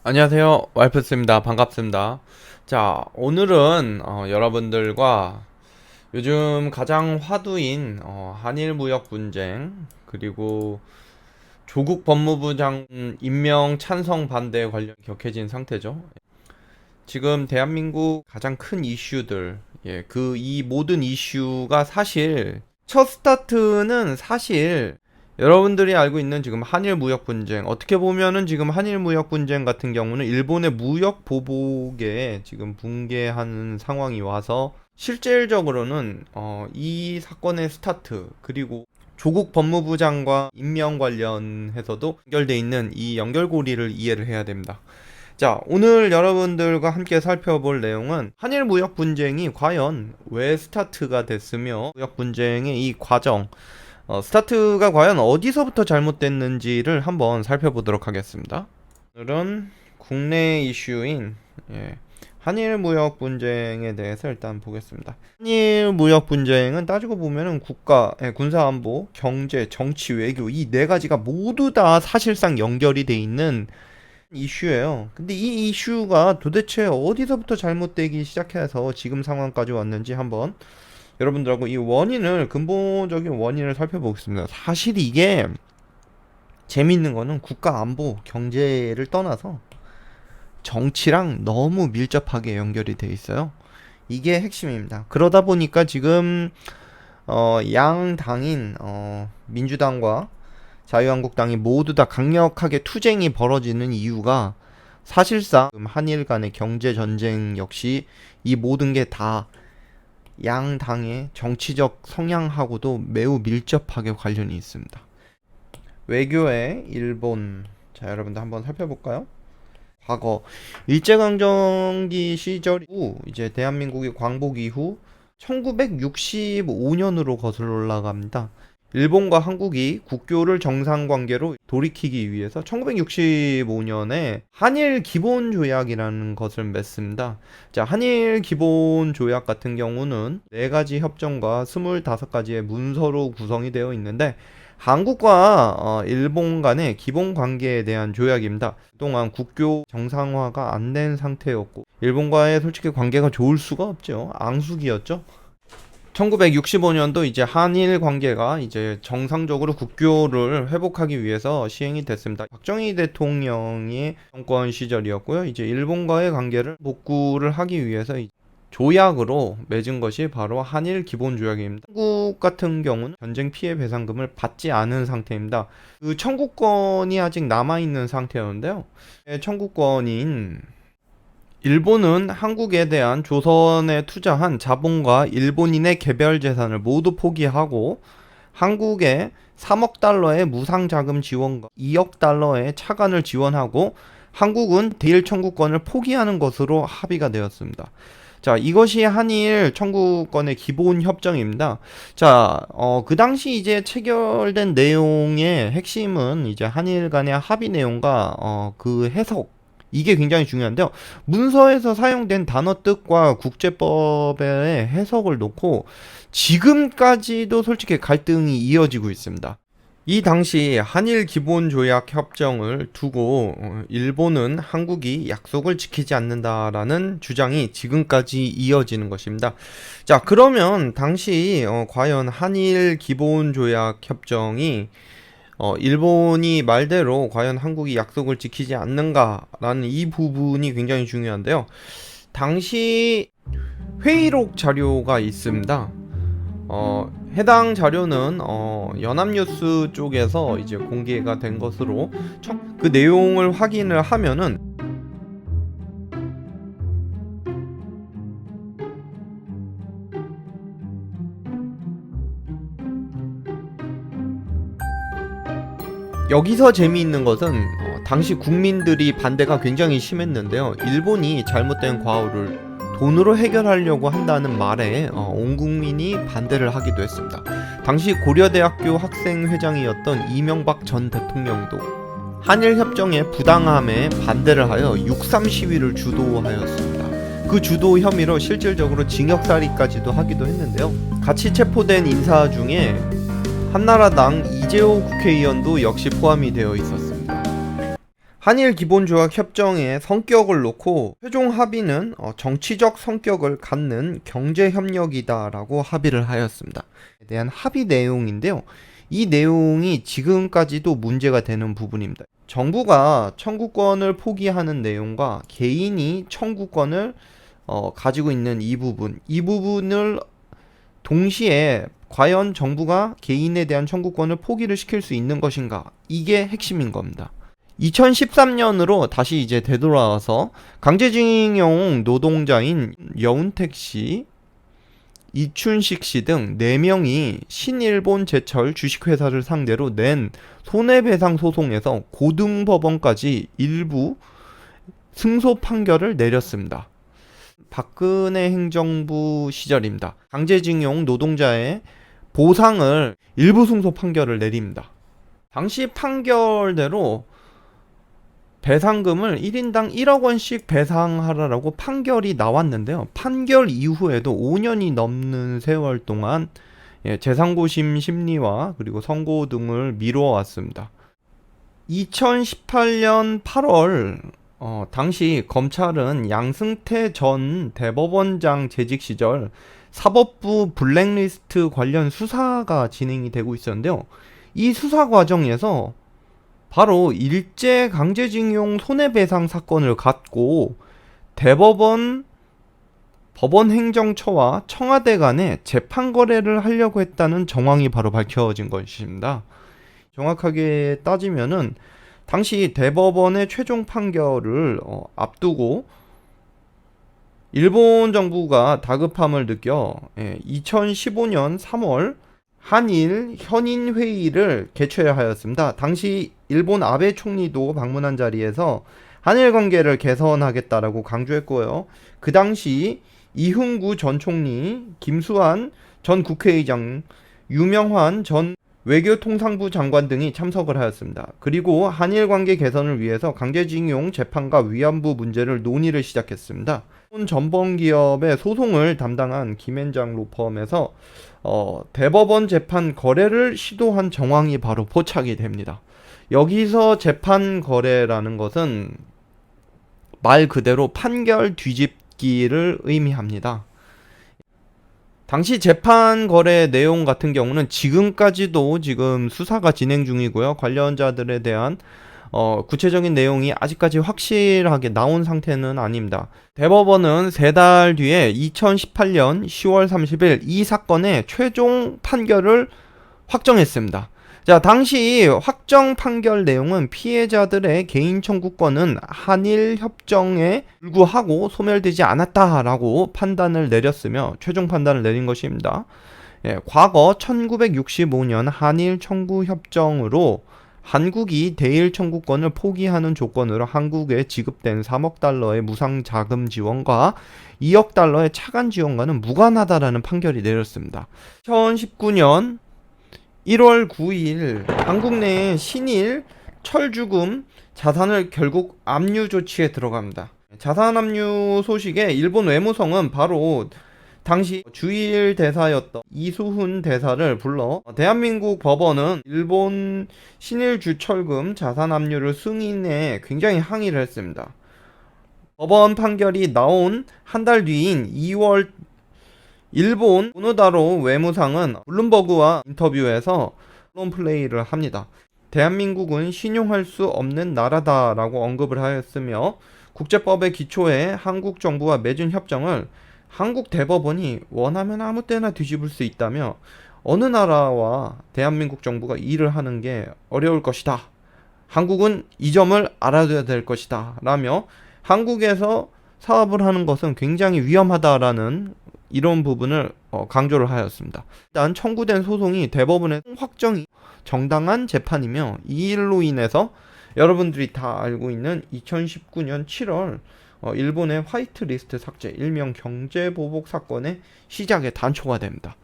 안녕하세요, 와이프스입니다. 반갑습니다. 자, 오늘은 여러분들과 요즘 가장 화두인 한일 무역 분쟁, 그리고 조국 법무부 장관 임명 찬성 반대 관련 격해진 상태죠. 지금 대한민국 가장 큰 이슈들, 이 모든 이슈가 사실 첫 스타트는 사실 여러분들이 알고 있는 지금 한일 무역 분쟁, 어떻게 보면은 지금 한일 무역 분쟁 같은 경우는 일본의 무역 보복에 지금 붕괴하는 상황이 와서 실질적으로는 이 사건의 스타트, 그리고 조국 법무부 장관 임명 관련해서도 연결돼 있는 이 연결고리를 이해를 해야 됩니다. 자, 오늘 여러분들과 함께 살펴볼 내용은 한일 무역 분쟁이 과연 왜 스타트가 됐으며 무역 분쟁의 이 과정, 스타트가 과연 어디서부터 잘못됐는지를 한번 살펴보도록 하겠습니다. 오늘은 국내 이슈인 한일 무역 분쟁에 대해서 일단 보겠습니다. 한일 무역 분쟁은 따지고 보면은 국가, 군사 안보, 경제, 정치, 외교 이 네 가지가 모두 다 사실상 연결이 돼 있는 이슈예요. 근데 이 이슈가 도대체 어디서부터 잘못되기 시작해서 지금 상황까지 왔는지 한번 여러분들하고 이 원인을, 근본적인 원인을 살펴보겠습니다. 사실 이게 재밌는 거는 국가 안보, 경제를 떠나서 정치랑 너무 밀접하게 연결이 돼 있어요. 이게 핵심입니다. 그러다 보니까 지금 양 당인 민주당과 자유한국당이 모두 다 강력하게 투쟁이 벌어지는 이유가 사실상 한일 간의 경제 전쟁 역시 이 모든 게 다 양 당의 정치적 성향하고도 매우 밀접하게 관련이 있습니다. 외교의 일본, 자 여러분들 한번 살펴볼까요? 과거 일제강점기 시절 후 이제 대한민국이 광복 이후 1965년으로 거슬러 올라갑니다. 일본과 한국이 국교를 정상 관계로 돌이키기 위해서 1965년에 한일 기본 조약이라는 것을 맺습니다. 자, 한일 기본 조약 같은 경우는 4가지 협정과 25가지의 문서로 구성이 되어 있는데 한국과 일본 간의 기본 관계에 대한 조약입니다. 그동안 국교 정상화가 안 된 상태였고 일본과의 솔직히 관계가 좋을 수가 없죠. 앙숙이었죠. 1965년도 이제 한일 관계가 이제 정상적으로 국교를 회복하기 위해서 시행이 됐습니다. 박정희 대통령이 정권 시절이었고요. 이제 일본과의 관계를 복구를 하기 위해서 조약으로 맺은 것이 바로 한일 기본 조약입니다. 한국 같은 경우는 전쟁 피해 배상금을 받지 않은 상태입니다. 그 청구권이 아직 남아 있는 상태였는데요. 청구권인 일본은 한국에 대한 조선에 투자한 자본과 일본인의 개별 재산을 모두 포기하고 한국에 3억 달러의 무상자금 지원과 2억 달러의 차관을 지원하고 한국은 대일 청구권을 포기하는 것으로 합의가 되었습니다. 자, 이것이 한일 청구권의 기본 협정입니다. 자, 그 당시 이제 체결된 내용의 핵심은 이제 한일 간의 합의 내용과 그 해석, 이게 굉장히 중요한데요. 문서에서 사용된 단어 뜻과 국제법의 해석을 놓고 지금까지도 솔직히 갈등이 이어지고 있습니다. 이 당시 한일 기본조약 협정을 두고 일본은 한국이 약속을 지키지 않는다라는 주장이 지금까지 이어지는 것입니다. 자, 그러면 당시 과연 한일 기본조약 협정이 일본이 말대로 과연 한국이 약속을 지키지 않는가라는 이 부분이 굉장히 중요한데요. 당시 회의록 자료가 있습니다. 해당 자료는 연합뉴스 쪽에서 이제 공개가 된 것으로 그 내용을 확인을 하면은 여기서 재미있는 것은 당시 국민들이 반대가 굉장히 심했는데요. 일본이 잘못된 과오를 돈으로 해결하려고 한다는 말에 온 국민이 반대를 하기도 했습니다. 당시 고려대학교 학생회장이었던 이명박 전 대통령도 한일협정의 부당함에 반대를 하여 6.3 시위를 주도하였습니다. 그 주도 혐의로 실질적으로 징역살이까지도 하기도 했는데요. 같이 체포된 인사 중에 한나라당 이재호 국회의원도 역시 포함이 되어 있었습니다. 한일 기본조약 협정의 성격을 놓고 최종 합의는 정치적 성격을 갖는 경제협력이다라고 합의를 하였습니다. 에 대한 합의 내용인데요. 이 내용이 지금까지도 문제가 되는 부분입니다. 정부가 청구권을 포기하는 내용과 개인이 청구권을 가지고 있는 이 부분을 동시에 과연 정부가 개인에 대한 청구권을 포기를 시킬 수 있는 것인가? 이게 핵심인 겁니다. 2013년으로 다시 이제 되돌아와서 강제징용 노동자인 여운택 씨, 이춘식 씨 등 4명이 신일본 제철 주식회사를 상대로 낸 손해배상 소송에서 고등법원까지 일부 승소 판결을 내렸습니다. 박근혜 행정부 시절입니다. 강제징용 노동자의 보상을 일부 승소 판결을 내립니다. 당시 판결대로 배상금을 1인당 1억 원씩 배상하라라고 판결이 나왔는데요. 판결 이후에도 5년이 넘는 세월 동안 재상고심 심리와 그리고 선고 등을 미뤄왔습니다. 2018년 8월 당시 검찰은 양승태 전 대법원장 재직 시절 사법부 블랙리스트 관련 수사가 진행이 되고 있었는데요. 이 수사 과정에서 바로 일제 강제징용 손해배상 사건을 갖고 대법원, 법원행정처와 청와대 간에 재판 거래를 하려고 했다는 정황이 바로 밝혀진 것입니다. 정확하게 따지면은 당시 대법원의 최종 판결을 앞두고 일본 정부가 다급함을 느껴 2015년 3월 한일 현인회의를 개최해야 하였습니다. 당시 일본 아베 총리도 방문한 자리에서 한일 관계를 개선하겠다라고 강조했고요. 그 당시 이흥구 전 총리, 김수환 전 국회의장, 유명환 전 외교통상부 장관 등이 참석을 하였습니다. 그리고 한일 관계 개선을 위해서 강제징용 재판과 위안부 문제를 논의를 시작했습니다. 전범기업의 소송을 담당한 김앤장 로펌에서 대법원 재판 거래를 시도한 정황이 바로 포착이 됩니다. 여기서 재판 거래라는 것은 말 그대로 판결 뒤집기를 의미합니다. 당시 재판 거래 내용 같은 경우는 지금까지도 지금 수사가 진행 중이고요. 관련자들에 대한 구체적인 내용이 아직까지 확실하게 나온 상태는 아닙니다. 대법원은 3달 뒤에 2018년 10월 30일 이 사건의 최종 판결을 확정했습니다. 자, 당시 확정 판결 내용은 피해자들의 개인 청구권은 한일 협정에 불구하고 소멸되지 않았다라고 판단을 내렸으며 최종 판단을 내린 것입니다. 과거 1965년 한일 청구 협정으로 한국이 대일 청구권을 포기하는 조건으로 한국에 지급된 3억 달러의 무상 자금 지원과 2억 달러의 차관 지원과는 무관하다라는 판결이 내렸습니다. 2019년 1월 9일 한국 내의 신일 철주금 자산을 결국 압류 조치에 들어갑니다. 자산 압류 소식에 일본 외무성은 바로 당시 주일 대사였던 이수훈 대사를 불러 대한민국 법원은 일본 신일 주철금 자산 압류를 승인해 굉장히 항의를 했습니다. 법원 판결이 나온 한 달 뒤인 2월 일본 오노다로 외무상은 블룸버그와 인터뷰에서 언론 플레이를 합니다. 대한민국은 신용할 수 없는 나라다라고 언급을 하였으며 국제법의 기초에 한국 정부와 맺은 협정을 한국 대법원이 원하면 아무 때나 뒤집을 수 있다며 어느 나라와 대한민국 정부가 일을 하는 게 어려울 것이다. 한국은 이 점을 알아둬야 될 것이다. 라며 한국에서 사업을 하는 것은 굉장히 위험하다라는 이런 부분을 강조를 하였습니다. 일단 청구된 소송이 대법원의 확정이 정당한 재판이며 이 일로 인해서 여러분들이 다 알고 있는 2019년 7월 일본의 화이트리스트 삭제, 일명 경제보복 사건의 시작에 단초가 됩니다.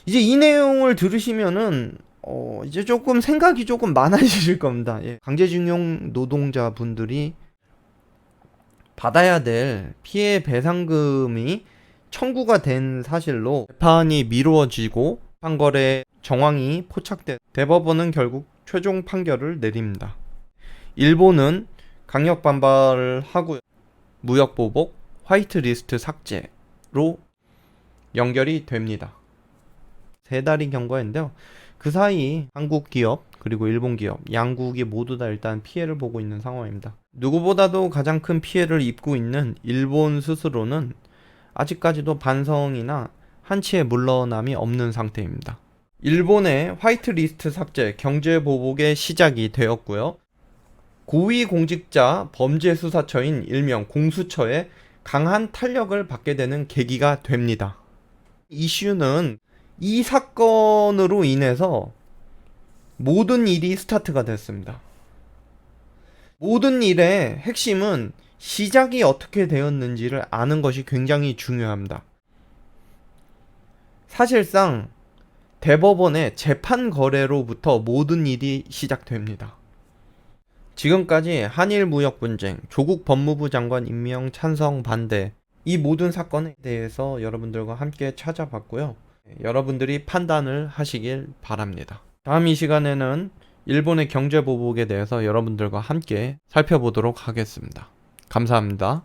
이제 이 내용을 들으시면은 이제 조금 생각이 조금 많아지실 겁니다. 강제징용 노동자분들이 받아야 될 피해 배상금이 청구가 된 사실로 재판이 미루어지고 판거래 정황이 포착된 대법원은 결국 최종 판결을 내립니다. 일본은 강력 반발을 하고 무역 보복, 화이트리스트 삭제로 연결이 됩니다. 3달이 경과했는데요. 그 사이 한국 기업 그리고 일본 기업 양국이 모두 다 일단 피해를 보고 있는 상황입니다. 누구보다도 가장 큰 피해를 입고 있는 일본 스스로는 아직까지도 반성이나 한치의 물러남이 없는 상태입니다. 일본의 화이트리스트 삭제 경제 보복의 시작이 되었고요. 고위공직자 범죄수사처인 일명 공수처에 강한 탄력을 받게 되는 계기가 됩니다. 이슈는 이 사건으로 인해서 모든 일이 스타트가 됐습니다. 모든 일의 핵심은 시작이 어떻게 되었는지를 아는 것이 굉장히 중요합니다. 사실상 대법원의 재판 거래로부터 모든 일이 시작됩니다. 지금까지 한일 무역 분쟁, 조국 법무부 장관 임명 찬성 반대 이 모든 사건에 대해서 여러분들과 함께 찾아봤고요. 여러분들이 판단을 하시길 바랍니다. 다음 이 시간에는 일본의 경제 보복에 대해서 여러분들과 함께 살펴보도록 하겠습니다. 감사합니다.